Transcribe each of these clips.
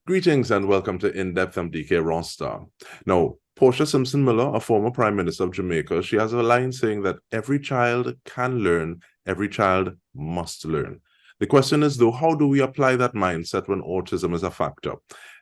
Greetings and welcome to In-Depth. I'm Dike Rostant. Now, Portia Simpson Miller, a former Prime Minister of Jamaica, she has a line saying that every child can learn, every child must learn. The question is, though, how do we apply that mindset when autism is a factor?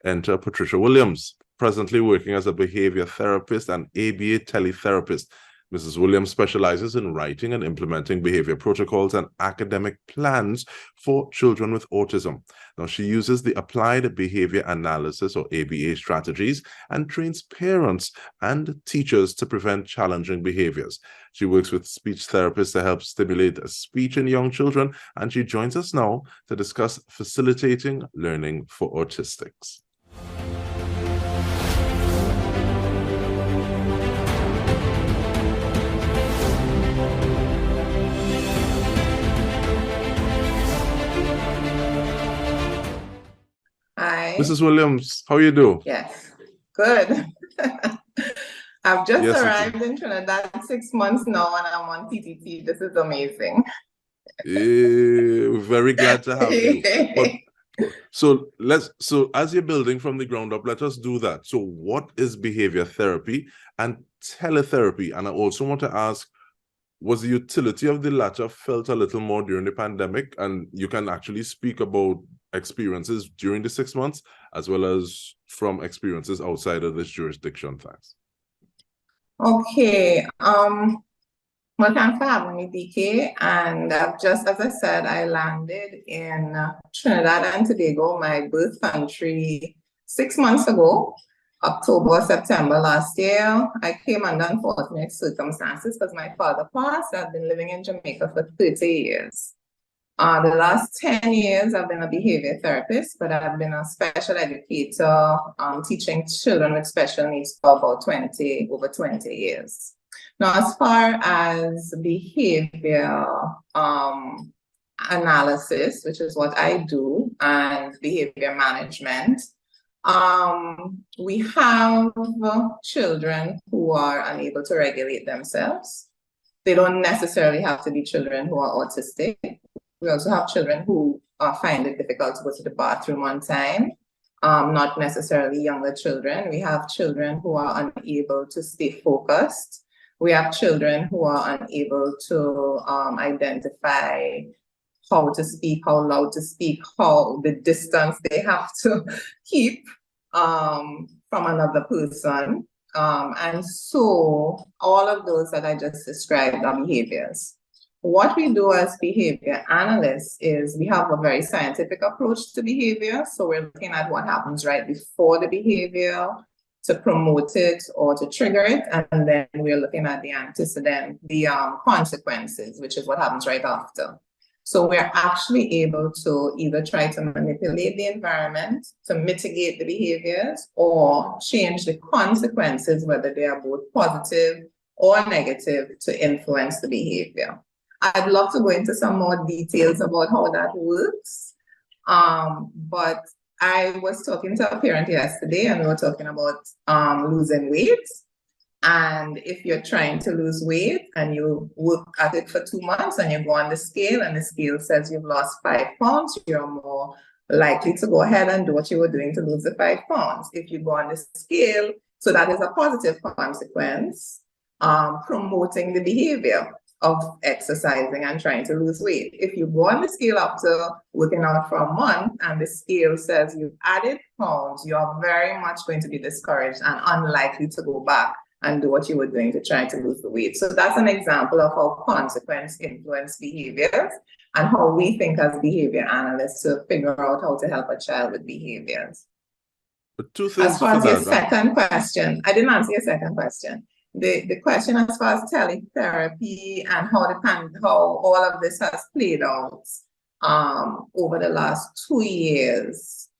Enter Patricia Williams, presently working as a behavior therapist and ABA teletherapist. Mrs. Williams specializes in writing and implementing behavior protocols and academic plans for children with autism. Now, she uses the applied behavior analysis or ABA strategies and trains parents and teachers to prevent challenging behaviors. She works with speech therapists to help stimulate speech in young children, and she joins us now to discuss facilitating learning for autistics. Hi. Mrs. Williams, how you do? Yes, good. I've just arrived in Trinidad 6 months now and I'm on TTT. This is amazing. Very glad to have you. So as you're building from the ground up, let us do that. So what is behavior therapy and teletherapy? And I also want to ask, was the utility of the latter felt a little more during the pandemic? And you can actually speak about experiences during the 6 months as well as from experiences outside of this jurisdiction. Thanks. Okay. Well, thanks for having me, DK. And just as I said, I landed in Trinidad and Tobago, my birth country, 6 months ago, October, September last year. I came under unfortunate circumstances because my father passed. I've been living in Jamaica for 30 years. The last 10 years, I've been a behavior therapist, but I've been a special educator, teaching children with special needs for about over 20 years. Now, as far as behavior analysis, which is what I do, and behavior management, we have children who are unable to regulate themselves. They don't necessarily have to be children who are autistic. We also have children who find it difficult to go to the bathroom on time, not necessarily younger children. We have children who are unable to stay focused. We have children who are unable to identify how to speak, how loud to speak, how the distance they have to keep from another person. And so all of those that I just described are behaviors. What we do as behavior analysts is we have a very scientific approach to behavior. So we're looking at what happens right before the behavior to promote it or to trigger it. And then we're looking at the antecedent, the consequences, which is what happens right after. So we're actually able to either try to manipulate the environment to mitigate the behaviors or change the consequences, whether they are both positive or negative, to influence the behavior. I'd love to go into some more details about how that works. But I was talking to a parent yesterday and we were talking about losing weight. And if you're trying to lose weight and you work at it for 2 months and you go on the scale and the scale says you've lost 5 pounds, you're more likely to go ahead and do what you were doing to lose the 5 pounds. If you go on the scale, so that is a positive consequence, promoting the behavior of exercising and trying to lose weight. If you go on the scale after working out for a month and the scale says you've added pounds, you are very much going to be discouraged and unlikely to go back and do what you were doing to try to lose the weight. So that's an example of how consequence influence behaviors and how we think as behavior analysts to figure out how to help a child with behaviors. But two things as far as your second question, I didn't answer your second question. The question as far as teletherapy and how all of this has played out over the last 2 years.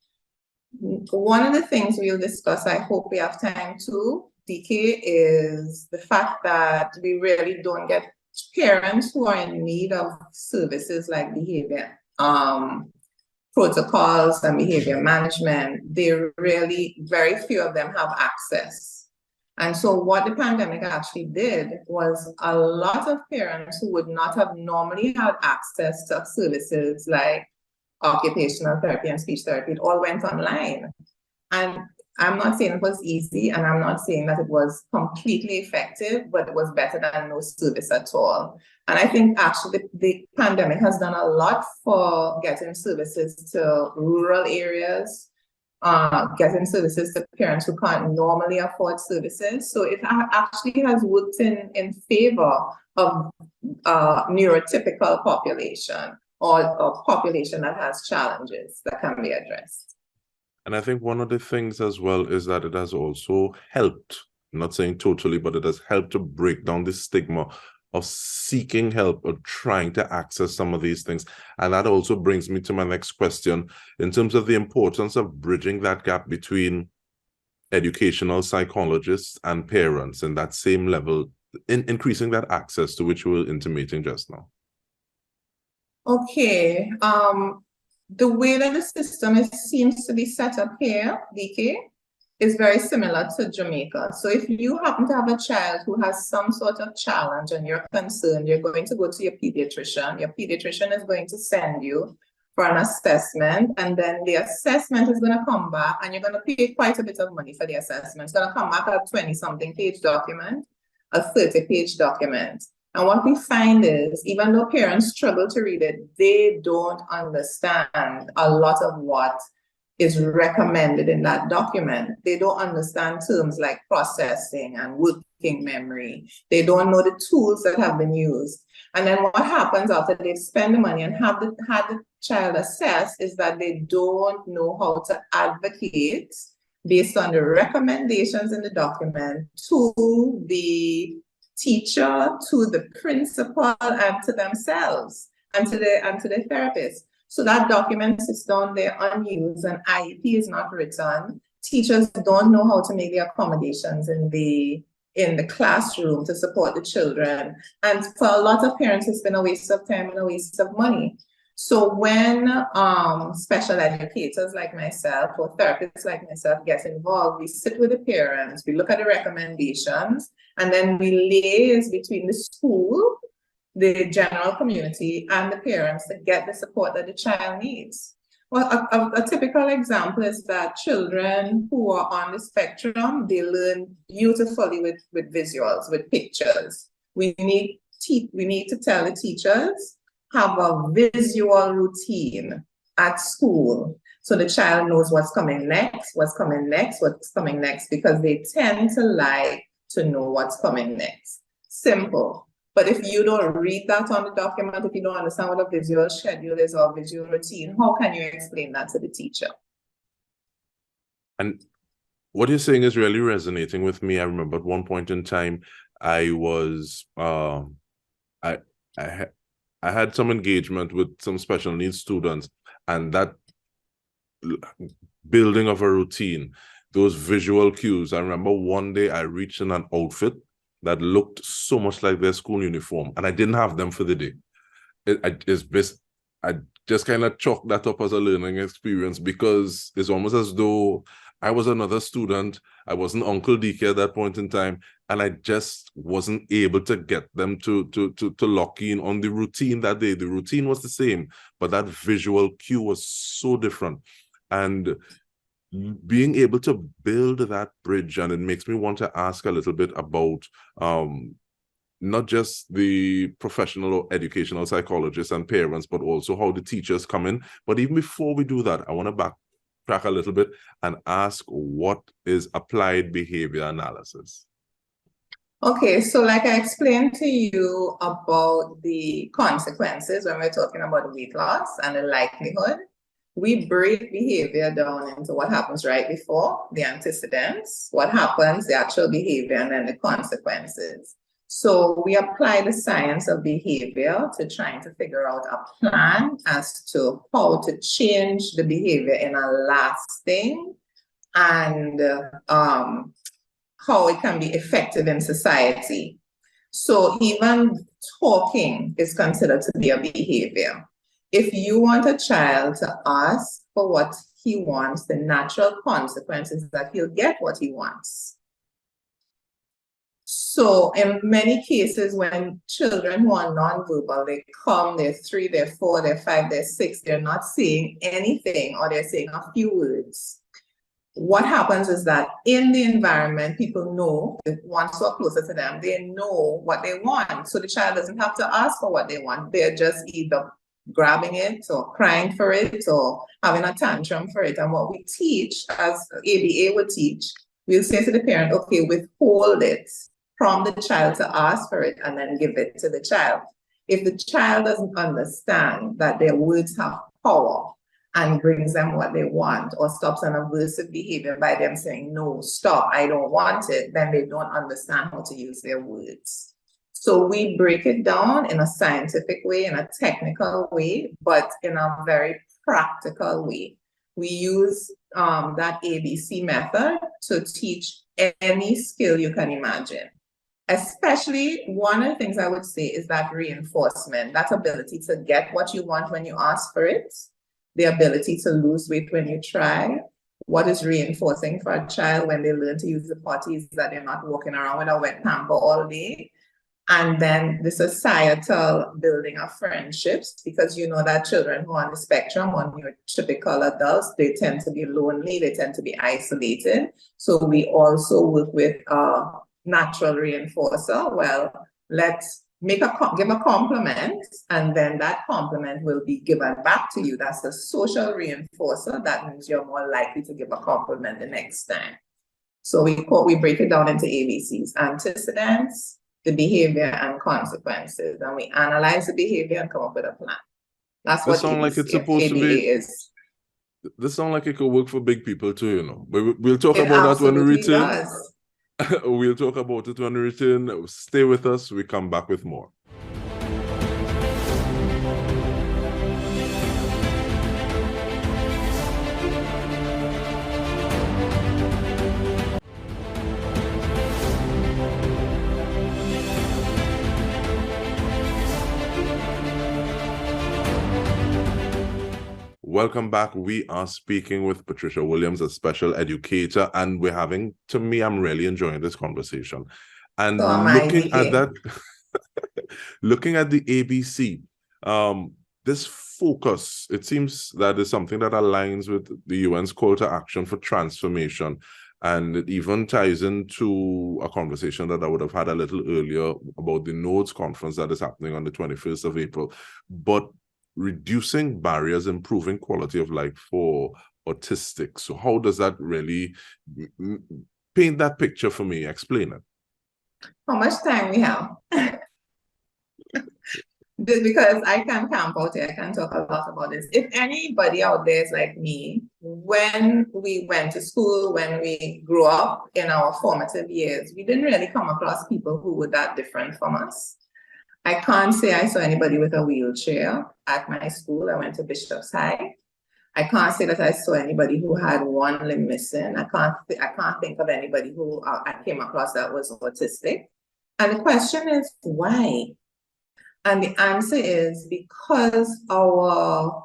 One of the things we'll discuss, I hope we have time to, DK, is the fact that we really don't get parents who are in need of services like behavior protocols and behavior management. Very few of them have access. And so what the pandemic actually did was a lot of parents who would not have normally had access to services like occupational therapy and speech therapy, it all went online. And I'm not saying it was easy, and I'm not saying that it was completely effective, but it was better than no service at all. And I think actually the pandemic has done a lot for getting services to rural areas, getting services to parents who can't normally afford services. So it actually has worked in favor of neurotypical population, or a population that has challenges that can be addressed. And I think one of the things as well is that it has also helped, I'm not saying totally, but it has helped to break down the stigma of seeking help or trying to access some of these things. And that also brings me to my next question in terms of the importance of bridging that gap between educational psychologists and parents in that same level, in increasing that access to which we were intimating just now. Okay. The way that the system seems to be set up here, Dike, is very similar to Jamaica. So if you happen to have a child who has some sort of challenge and you're concerned, you're going to go to your pediatrician. Your pediatrician is going to send you for an assessment, and then the assessment is going to come back, and you're going to pay quite a bit of money for the assessment. It's going to come back a 20-something page document, a 30-page document. And what we find is, even though parents struggle to read it, they don't understand a lot of what is recommended in that document. They don't understand terms like processing and working memory. They don't know the tools that have been used. And then what happens after they've spent the money and had the child assessed is that they don't know how to advocate based on the recommendations in the document to the teacher, to the principal, and to themselves, and to the therapist. So that document sits down there unused, and IEP is not written. Teachers don't know how to make the accommodations in the classroom to support the children. And for a lot of parents, it's been a waste of time and a waste of money. So when special educators like myself or therapists like myself get involved, we sit with the parents, we look at the recommendations, and then we liaise between the school, the general community, and the parents to get the support that the child needs. Well, a typical example is that children who are on the spectrum, they learn beautifully with visuals, with pictures. We need to tell the teachers, have a visual routine at school so the child knows what's coming next, because they tend to like to know what's coming next. Simple. But if you don't read that on the document, if you don't understand what a visual schedule is or visual routine, how can you explain that to the teacher? And what you're saying is really resonating with me. I remember at one point in time, I was, I had some engagement with some special needs students, and that building of a routine, those visual cues. I remember one day I reached in an outfit that looked so much like their school uniform, and I didn't have them for the day. I just kind of chalked that up as a learning experience, because it's almost as though I was another student. I wasn't Uncle Dike at that point in time, and I just wasn't able to get them to lock in on the routine that day. The routine was the same, but that visual cue was so different. And being able to build that bridge, and it makes me want to ask a little bit about not just the professional or educational psychologists and parents, but also how the teachers come in. But even before we do that, I want to backtrack a little bit and ask, what is applied behavior analysis? Okay, so like I explained to you about the consequences when we're talking about weight loss and the likelihood, we break behavior down into what happens right before, the antecedents, what happens, the actual behavior, and then the consequences. So we apply the science of behavior to trying to figure out a plan as to how to change the behavior in a lasting and how it can be effective in society. So even talking is considered to be a behavior. If you want a child to ask for what he wants, the natural consequence is that he'll get what he wants. So in many cases, when children who are nonverbal, they come, they're 3, they're 4, they're 5, they're 6, they're not saying anything, or they're saying a few words. what happens is that in the environment, people know, the ones who are closer to them, they know what they want. So the child doesn't have to ask for what they want. They're just either grabbing it or crying for it or having a tantrum for it. And what we teach, as ABA would teach, we'll say to the parent, okay, withhold it, prompt the child to ask for it, and then give it to the child. If the child doesn't understand that their words have power and brings them what they want, or stops an aversive behavior by them saying, no, stop, I don't want it, then they don't understand how to use their words. So we break it down in a scientific way, in a technical way, but in a very practical way. We use that ABC method to teach any skill you can imagine. Especially, one of the things I would say is that reinforcement, that ability to get what you want when you ask for it, the ability to lose weight when you try. What is reinforcing for a child when they learn to use the potties, that they're not walking around with a wet pamper all day. And then the societal building of friendships, because you know that children who are on the spectrum, on your typical adults, they tend to be lonely, they tend to be isolated. So we also work with natural reinforcer. Well, let's give a compliment, and then that compliment will be given back to you. That's a social reinforcer. That means you're more likely to give a compliment the next time. So we break it down into ABCs: antecedents, the behavior, and consequences. And we analyze the behavior and come up with a plan. That's what sounds like it's supposed to be. is. This sounds like it could work for big people too, you know. We'll talk about that when we return. Does. We'll talk about it when we return. Stay with us. We come back with more. Welcome back. We are speaking with Patricia Williams, a special educator, and we're having, to me, I'm really enjoying this conversation. And looking at that, looking at the ABC, this focus, it seems that is something that aligns with the UN's call to action for transformation. And it even ties into a conversation that I would have had a little earlier about the Nodes conference that is happening on the 21st of April. But reducing barriers, improving quality of life for autistics. So how does that really paint that picture for me? Explain it. How much time we have? Because I can camp out here, I can talk a lot about this. If anybody out there is like me, when we went to school, when we grew up in our formative years, we didn't really come across people who were that different from us. I can't say I saw anybody with a wheelchair at my school. I went to Bishop's High. I can't say that I saw anybody who had one limb missing. I can't think of anybody who I came across that was autistic. And the question is, why? And the answer is because our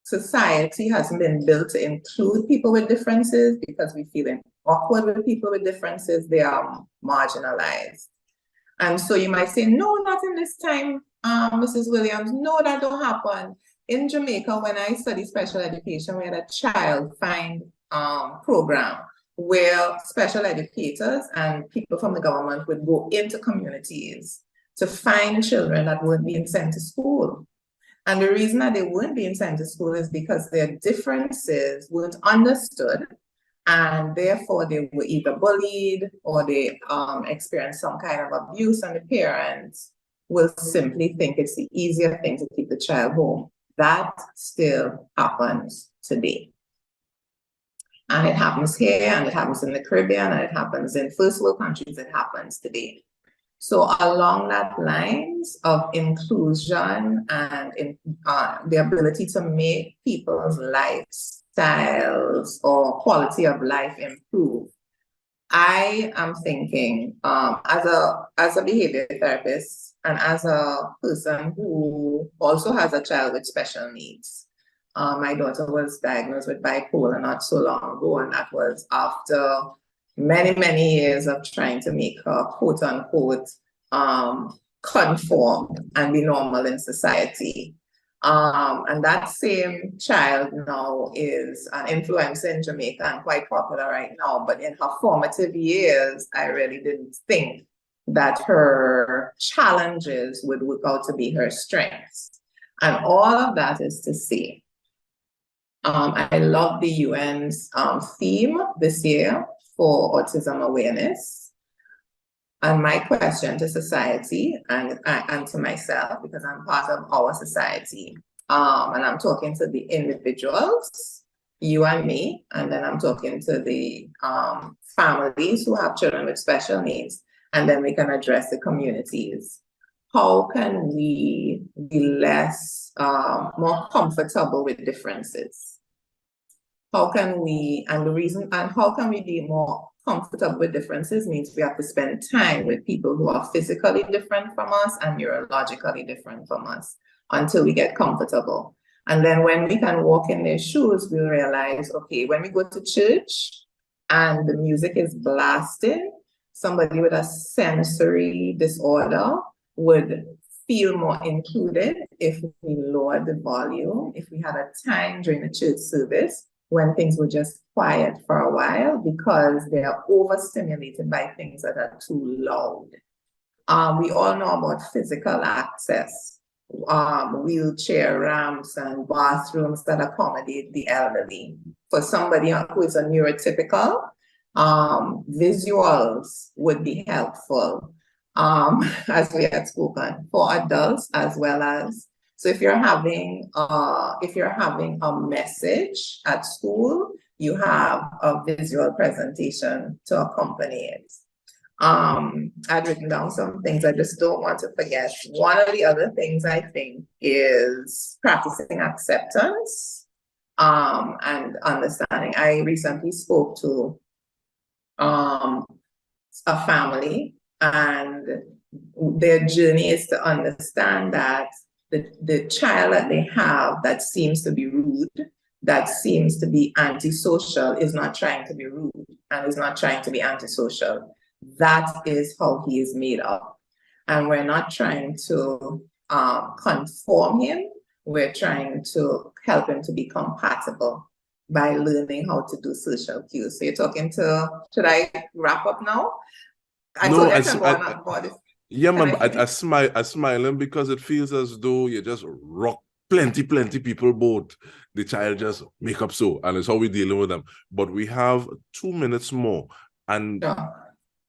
society hasn't been built to include people with differences, because we feel awkward with people with differences, they are marginalized. And so you might say, no, not in this time, Mrs. Williams. No, that don't happen. In Jamaica, when I studied special education, we had a child find program where special educators and people from the government would go into communities to find children that weren't being sent to school. And the reason that they weren't being sent to school is because their differences weren't understood, and therefore they were either bullied or they experienced some kind of abuse, and the parents will simply think it's the easier thing to keep the child home. That still happens today. And it happens here, and it happens in the Caribbean, and it happens in first world countries. It happens today. So along that lines of inclusion and the ability to make people's lifestyles or quality of life improve, I am thinking as a behavior therapist and as a person who also has a child with special needs. My daughter was diagnosed with bipolar not so long ago, and that was after many, many years of trying to make her, quote unquote, conform and be normal in society. And that same child now is an influencer in Jamaica and quite popular right now. But in her formative years, I really didn't think that her challenges would work out to be her strengths. And all of that is to say, I love the UN's theme this year for autism awareness. And my question to society and to myself, because I'm part of our society, and I'm talking to the individuals, you and me, and then I'm talking to the families who have children with special needs, and then we can address the communities. How can we be more comfortable with differences? How can we, and how can we be more comfortable with differences means we have to spend time with people who are physically different from us and neurologically different from us until we get comfortable. And then when we can walk in their shoes, we realize, okay, when we go to church and the music is blasting, somebody with a sensory disorder would feel more included if we lowered the volume, if we had a time during the church service when things were just quiet for a while because they are overstimulated by things that are too loud. We all know about physical access, wheelchair ramps and bathrooms that accommodate the elderly. For somebody who is a neurotypical, visuals would be helpful, as we had spoken, for adults as well as. So if you're having a message at school, you have a visual presentation to accompany it. I'd written down some things I just don't want to forget. One of the other things I think is practicing acceptance and understanding. I recently spoke to a family, and their journey is to understand that the child that they have that seems to be rude, that seems to be antisocial, is not trying to be rude and is not trying to be antisocial. That is how he is made up. And we're not trying to conform him. We're trying to help him to be compatible by learning how to do social cues. So you're talking to, should I wrap up now? Yeah, man, I smiling because it feels as though you just rock plenty people boat. The child just make up so, and it's how we're dealing with them. But we have 2 minutes more, and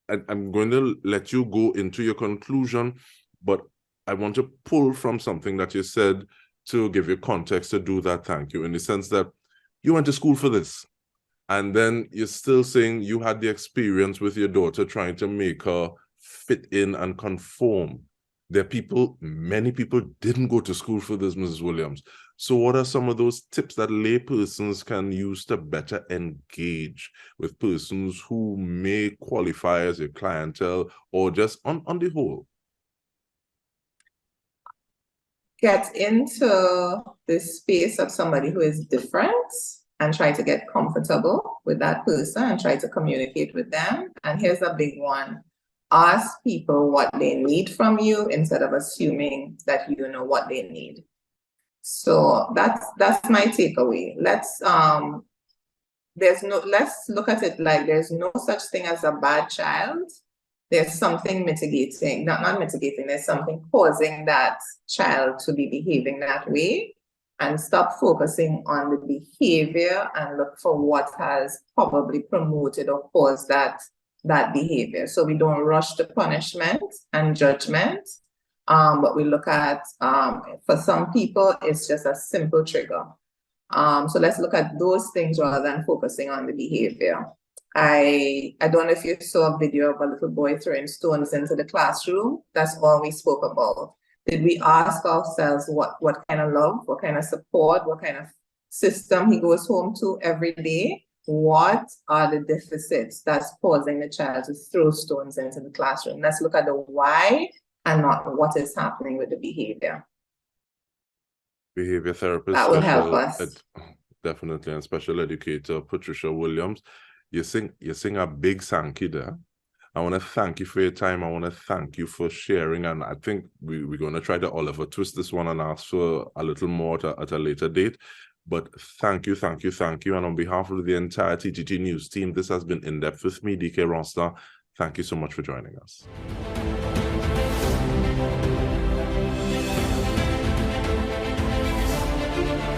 I'm going to let you go into your conclusion, but I want to pull from something that you said to give you context to do that. Thank you, in the sense that you went to school for this, and then you're still saying you had the experience with your daughter trying to make her fit in and conform. Many people didn't go to school for this, Mrs. Williams. So what are some of those tips that lay persons can use to better engage with persons who may qualify as a clientele, or just on the whole? Get into the space of somebody who is different and try to get comfortable with that person and try to communicate with them. And here's a big one. Ask people what they need from you instead of assuming that you know what they need. So that's my takeaway. Let's look at it like there's no such thing as a bad child. There's something mitigating, not mitigating, there's something causing that child to be behaving that way, and stop focusing on the behavior and look for what has probably promoted or caused that behavior. So we don't rush to punishment and judgment, but we look at, for some people, it's just a simple trigger. So let's look at those things rather than focusing on the behavior. I don't know if you saw a video of a little boy throwing stones into the classroom. That's all we spoke about. Did we ask ourselves what kind of love, what kind of support, what kind of system he goes home to every day? What are the deficits that's causing the child to throw stones into the classroom? Let's look at the why and not what is happening with the behavior. Behavior therapist. That will help us. Definitely, and special educator Patricia Williams. You sing a big Sankey there. I want to thank you for your time. I want to thank you for sharing. And I think we're going to try to Oliver twist this one and ask for a little more at a later date. But thank you, thank you, thank you. And on behalf of the entire TGT News team, this has been In Depth with me, Dike Rostant. Thank you so much for joining us.